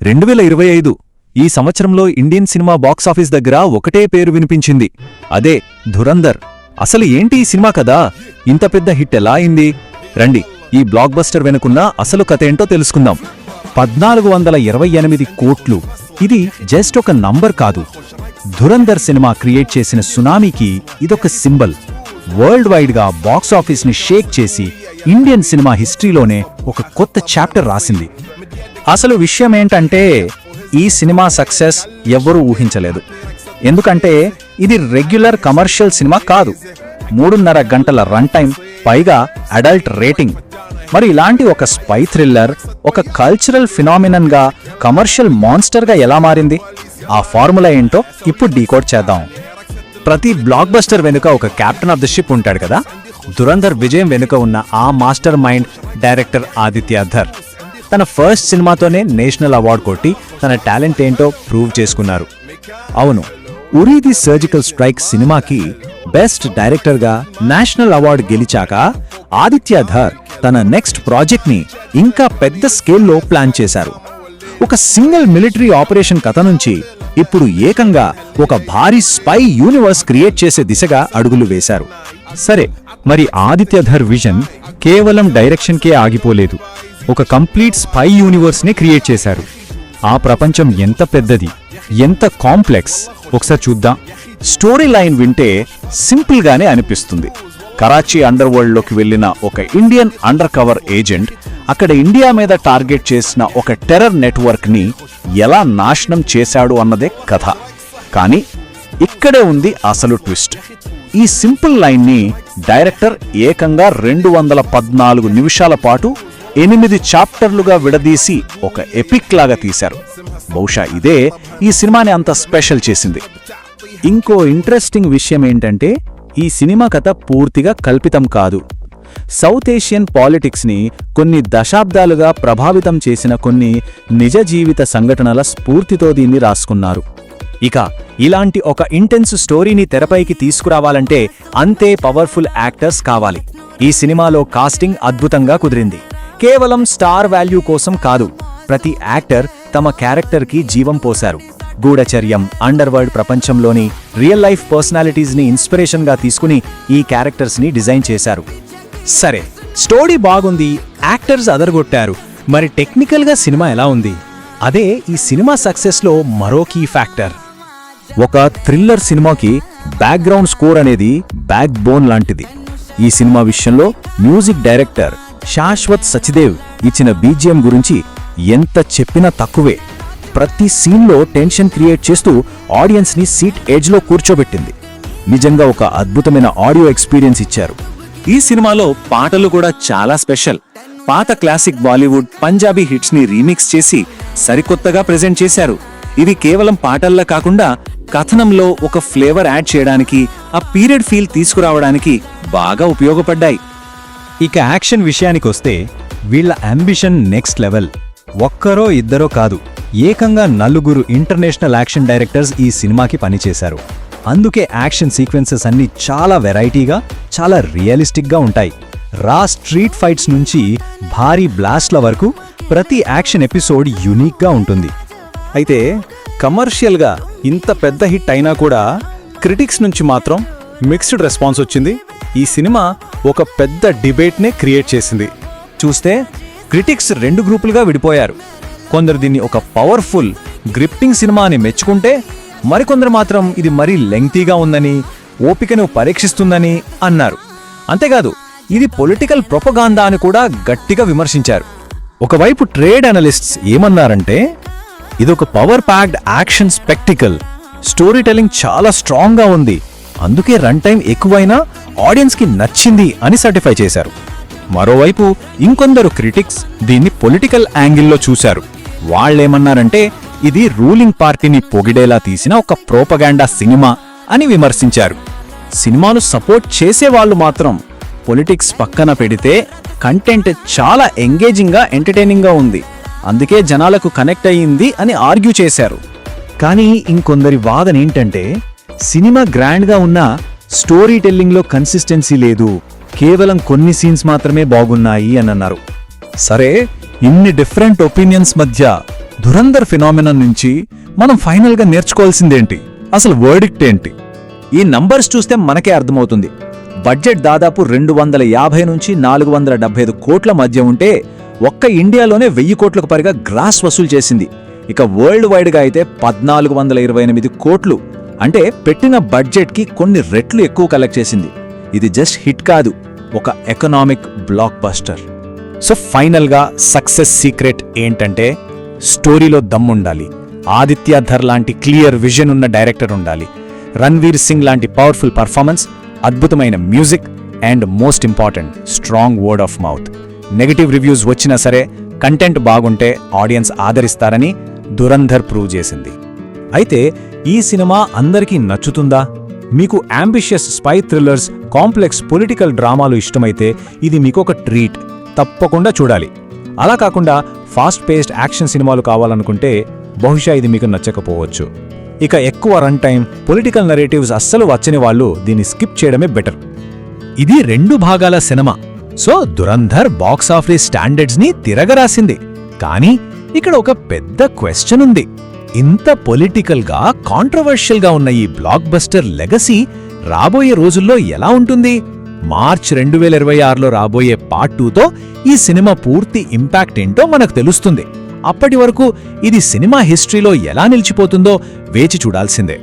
2025 ఈ సంవత్సరంలో Indian cinema box office దగ్గర ఒకటే పేరు వినిపించింది, అదే ధురంధర్. అసలు ఏంటి ఈ సినిమా కదా ఇంత పెద్ద హిట్ ఎలా అయింది? రండి ఈ బ్లాక్ బస్టర్ వెనుకున్న అసలు కథేంటో తెలుసుకుందాం. 1428 కోట్లు, ఇది జస్ట్ ఒక నంబర్ కాదు. ధురంధర్ సినిమా క్రియేట్ చేసిన సునామీకి ఇదొక సింబల్. వరల్డ్ వైడ్గా బాక్సాఫీస్ని షేక్ చేసి ఇండియన్ సినిమా హిస్టరీలోనే ఒక కొత్త చాప్టర్ రాసింది. అసలు విషయమేంటంటే ఈ సినిమా సక్సెస్ ఎవ్వరూ ఊహించలేదు. ఎందుకంటే ఇది రెగ్యులర్ కమర్షియల్ సినిమా కాదు. 3.5 గంటల రన్ టైం, పైగా అడల్ట్ రేటింగ్. మరి ఇలాంటి ఒక స్పై థ్రిల్లర్ ఒక కల్చరల్ ఫినామినన్గా, కమర్షియల్ మాన్స్టర్గా ఎలా మారింది? ఆ ఫార్ములా ఏంటో ఇప్పుడు డీకోడ్ చేద్దాం. ప్రతి బ్లాక్ బస్టర్ వెనుక ఒక కెప్టెన్ ఆఫ్ ది షిప్ ఉంటాడు కదా. ధురంధర్ విజయం వెనుక ఉన్న ఆ master mind director Aditya Dhar. తన ఫస్ట్ సినిమాతోనే నేషనల్ అవార్డు కొట్టి తన టాలెంట్ ఏంటో ప్రూవ్ చేసుకున్నారు. అవును, ఉరి ది సర్జికల్ స్ట్రైక్ సినిమాకి బెస్ట్ డైరెక్టర్గా నేషనల్ అవార్డు గెలిచాక ఆదిత్య ధర్ తన నెక్స్ట్ ప్రాజెక్ట్ని ఇంకా పెద్ద స్కేల్లో ప్లాన్ చేశారు. ఒక సింగిల్ మిలిటరీ ఆపరేషన్ కథ నుంచి ఇప్పుడు ఏకంగా ఒక భారీ స్పై యూనివర్స్ క్రియేట్ చేసే దిశగా అడుగులు వేశారు. సరే, మరి ఆదిత్య ధర్ విజన్ కేవలం డైరెక్షన్కే ఆగిపోలేదు. ఒక కంప్లీట్ స్పై యూనివర్స్ని క్రియేట్ చేశారు. ఆ ప్రపంచం ఎంత పెద్దది, ఎంత కాంప్లెక్స్ ఒకసారి చూద్దాం. స్టోరీ లైన్ వింటే సింపుల్గానే అనిపిస్తుంది. కరాచీ అండర్ వరల్డ్లోకి వెళ్లిన ఒక ఇండియన్ అండర్ కవర్ ఏజెంట్ అక్కడ ఇండియా మీద టార్గెట్ చేసిన ఒక టెర్రర్ నెట్వర్క్ని ఎలా నాశనం చేశాడు అన్నదే కథ. కానీ ఇక్కడే ఉంది అసలు ట్విస్ట్. ఈ సింపుల్ లైన్ని డైరెక్టర్ ఏకంగా 214 నిమిషాల పాటు 8 చాప్టర్లుగా విడదీసి ఒక ఎపిక్ లాగా తీశారు. బహుశా ఇదే ఈ సినిమాని అంత స్పెషల్ చేసింది. ఇంకో ఇంట్రెస్టింగ్ విషయం ఏంటంటే ఈ సినిమా కథ పూర్తిగా కల్పితం కాదు. సౌత్ ఏషియన్ పాలిటిక్స్ని కొన్ని దశాబ్దాలుగా ప్రభావితం చేసిన కొన్ని నిజ జీవిత సంఘటనల స్ఫూర్తితో దీన్ని రాసుకున్నారు. ఇక ఇలాంటి ఒక ఇంటెన్స్ స్టోరీని తెరపైకి తీసుకురావాలంటే అంతే పవర్ఫుల్ యాక్టర్స్ కావాలి. ఈ సినిమాలో కాస్టింగ్ అద్భుతంగా కుదిరింది. కేవలం స్టార్ వాల్యూ కోసం కాదు, ప్రతి యాక్టర్ తమ క్యారెక్టర్కి జీవం పోశారు. గూఢచర్యం, అండర్ వరల్డ్ ప్రపంచంలోని రియల్ లైఫ్ పర్సనాలిటీస్ని ఇన్స్పిరేషన్గా తీసుకుని ఈ క్యారెక్టర్స్ని డిజైన్ చేశారు. సరే, స్టోరీ బాగుంది, యాక్టర్స్ అదరగొట్టారు. మరి టెక్నికల్గా సినిమా ఎలా ఉంది? అదే ఈ సినిమా సక్సెస్లో మరో కీ ఫ్యాక్టర్. ఒక థ్రిల్లర్ సినిమాకి బ్యాక్గ్రౌండ్ స్కోర్ అనేది బ్యాక్ బోన్ లాంటిది. ఈ సినిమా విషయంలో మ్యూజిక్ డైరెక్టర్ శాశ్వత్ సచ్దేవ్ ఇచ్చిన బీజిఎం గురించి ఎంత చెప్పినా తక్కువే. ప్రతి సీన్లో టెన్షన్ క్రియేట్ చేస్తూ ఆడియన్స్ని సీట్ ఎడ్జ్లో కూర్చోబెట్టింది. నిజంగా ఒక అద్భుతమైన ఆడియో ఎక్స్పీరియన్స్ ఇచ్చారు. ఈ సినిమాలో పాటలు కూడా చాలా స్పెషల్. పాత క్లాసిక్ బాలీవుడ్, పంజాబీ హిట్స్ని రీమిక్స్ చేసి సరికొత్తగా ప్రెజెంట్ చేశారు. ఇవి కేవలం పాటల్లా కాకుండా కథనంలో ఒక ఫ్లేవర్ యాడ్ చేయడానికి, ఆ పీరియడ్ ఫీల్ తీసుకురావడానికి బాగా ఉపయోగపడ్డాయి. ఇక యాక్షన్ విషయానికొస్తే వీళ్ల అంబిషన్ నెక్స్ట్ లెవెల్. ఒక్కరో ఇద్దరో కాదు, ఏకంగా 4 ఇంటర్నేషనల్ యాక్షన్ డైరెక్టర్స్ ఈ సినిమాకి పనిచేశారు. అందుకే యాక్షన్ సీక్వెన్సెస్ అన్నీ చాలా వెరైటీగా, చాలా రియలిస్టిక్గా ఉంటాయి. రా స్ట్రీట్ ఫైట్స్ నుంచి భారీ బ్లాస్ట్ల వరకు ప్రతి యాక్షన్ ఎపిసోడ్ యూనిక్గా ఉంటుంది. అయితే కమర్షియల్గా ఇంత పెద్ద హిట్ అయినా కూడా క్రిటిక్స్ నుంచి మాత్రం మిక్స్డ్ రెస్పాన్స్ వచ్చింది. ఈ సినిమా ఒక పెద్ద డిబేట్నే క్రియేట్ చేసింది. చూస్తే క్రిటిక్స్ 2 గ్రూపులుగా విడిపోయారు. కొందరు దీన్ని ఒక పవర్ఫుల్, గ్రిప్పింగ్ సినిమా అని మెచ్చుకుంటే, మరికొందరు మాత్రం ఇది మరీ లెంగ్తీగా ఉందని, ఓపికను పరీక్షిస్తుందని అన్నారు. అంతేకాదు ఇది పొలిటికల్ ప్రొపగాండా అని కూడా గట్టిగా విమర్శించారు. ఒకవైపు ట్రేడ్ అనలిస్ట్స్ ఏమన్నారంటే ఇదొక power packed action spectacle, story telling చాలా స్ట్రాంగ్గా ఉంది, అందుకే రన్ టైం ఎక్కువైనా ఆడియన్స్కి నచ్చింది అని సర్టిఫై చేశారు. మరోవైపు ఇంకొందరు క్రిటిక్స్ దీన్ని పొలిటికల్ యాంగిల్లో చూశారు. వాళ్ళేమన్నారంటే ఇది రూలింగ్ పార్టీని పొగిడేలా తీసిన ఒక ప్రోపగాండా సినిమా అని విమర్శించారు. సినిమాను సపోర్ట్ చేసేవాళ్లు మాత్రం పొలిటిక్స్ పక్కన పెడితే కంటెంట్ చాలా ఎంగేజింగ్గా, ఎంటర్టైనింగ్గా ఉంది, అందుకే జనాలకు కనెక్ట్ అయ్యింది అని ఆర్గ్యూ చేశారు. కానీ ఇంకొందరి వాదనేంటంటే సినిమా గ్రాండ్గా ఉన్నా స్టోరీ టెల్లింగ్లో కన్సిస్టెన్సీ లేదు, కేవలం కొన్ని సీన్స్ మాత్రమే బాగున్నాయి అని అన్నారు. సరే, ఇన్ని డిఫరెంట్ ఒపీనియన్స్ మధ్య ధురంధర్ ఫినామినన్ నుంచి మనం ఫైనల్గా నేర్చుకోవాల్సిందేంటి? అసలు వర్డిక్ట్ ఏంటి? ఈ నంబర్స్ చూస్తే మనకే అర్థమవుతుంది. బడ్జెట్ దాదాపు 250 నుంచి 475 కోట్ల మధ్య ఉంటే ఒక్క ఇండియాలోనే 1000 కోట్లకు పైగా గ్రాస్ వసూలు చేసింది. ఇక వరల్డ్ వైడ్గా అయితే 1428 కోట్లు, అంటే పెట్టిన బడ్జెట్కి కొన్ని రెట్లు ఎక్కువ కలెక్ట్ చేసింది. ఇది జస్ట్ హిట్ కాదు, ఒక ఎకనామిక్ బ్లాక్ బస్టర్. సో ఫైనల్గా సక్సెస్ సీక్రెట్ ఏంటంటే స్టోరీలో దమ్ముండాలి, ఆదిత్య ధర్ లాంటి క్లియర్ విజన్ ఉన్న డైరెక్టర్ ఉండాలి, రణ్వీర్ సింగ్ లాంటి పవర్ఫుల్ పర్ఫార్మెన్స్, అద్భుతమైన music and most important strong word of mouth. Negative reviews వచ్చినా సరే కంటెంట్ బాగుంటే ఆడియన్స్ ఆదరిస్తారని ధురంధర్ ప్రూవ్ చేసింది. అయితే ఈ సినిమా అందరికీ నచ్చుతుందా? మీకు ambitious spy thrillers, complex political డ్రామాలు ఇష్టమైతే ఇది మీకొక ట్రీట్, తప్పకుండా చూడాలి. అలా కాకుండా ఫాస్ట్ పేస్డ్ యాక్షన్ సినిమాలు కావాలనుకుంటే బహుశా ఇది మీకు నచ్చకపోవచ్చు. ఇక ఎక్కువ రన్ టైం, పొలిటికల్ నరేటివ్స్ అస్సలు వచ్చని వాళ్ళు దీన్ని స్కిప్ చేయడమే బెటర్. ఇది 2 భాగాల సినిమా. సో ధురంధర్ బాక్సాఫీస్ స్టాండర్డ్స్ని తిరగరాసింది. కానీ ఇక్కడ ఒక పెద్ద క్వశ్చన్ ఉంది. ఇంత పొలిటికల్గా, కాంట్రవర్షియల్గా ఉన్న ఈ బ్లాక్ బస్టర్ లెగసీ రాబోయే రోజుల్లో ఎలా ఉంటుంది? మార్చ్ 2026లో రాబోయే పార్ట్ 2తో ఈ సినిమా పూర్తి ఇంపాక్ట్ ఏంటో మనకు తెలుస్తుంది. అప్పటి వరకు ఇది సినిమా హిస్టరీలో ఎలా నిలిచిపోతుందో వేచి చూడాల్సిందే.